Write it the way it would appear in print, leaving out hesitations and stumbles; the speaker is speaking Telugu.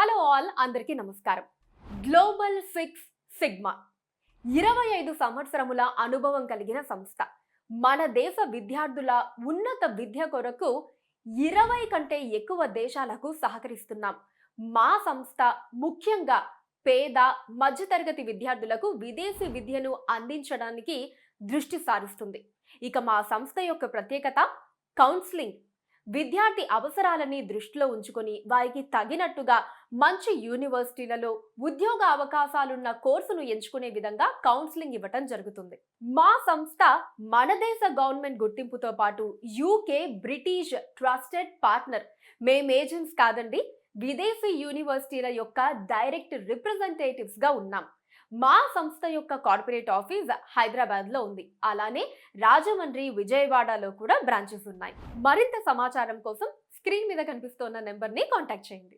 హలో ఆల్, అందరికీ నమస్కారం. గ్లోబల్ సిక్స్ సిగ్మా 25 సంవత్సరముల అనుభవం కలిగిన సంస్థ. మన దేశ విద్యార్థుల ఉన్నత విద్య కొరకు 20 కంటే ఎక్కువ దేశాలకు సహకరిస్తున్నాం. మా సంస్థ ముఖ్యంగా పేద మధ్యతరగతి విద్యార్థులకు విదేశీ విద్యను అందించడానికి దృష్టి సారిస్తుంది. ఇక మా సంస్థ యొక్క ప్రత్యేకత కౌన్సిలింగ్. విద్యార్థి అవసరాలని దృష్టిలో ఉంచుకొని వారికి తగినట్టుగా మంచి యూనివర్సిటీలలో ఉద్యోగ అవకాశాలున్న కోర్సును ఎంచుకునే విధంగా కౌన్సిలింగ్ ఇవ్వటం జరుగుతుంది. మా సంస్థ మన దేశ గవర్నమెంట్ గుర్తింపుతో పాటు యూకే, బ్రిటిష్ ట్రస్టెడ్ పార్ట్నర్. మేము ఏజెంట్స్ కాదండి, విదేశీ యూనివర్సిటీల యొక్క డైరెక్ట్ రిప్రజెంటేటివ్స్ గా ఉన్నాం. మా సంస్థ యొక్క కార్పొరేట్ ఆఫీస్ హైదరాబాద్ లో ఉంది. అలానే రాజమండ్రి, విజయవాడలో కూడా బ్రాంచెస్ ఉన్నాయి. మరింత సమాచారం కోసం స్క్రీన్ మీద కనిపిస్తున్న నెంబర్ ని కాంటాక్ట్ చేయండి.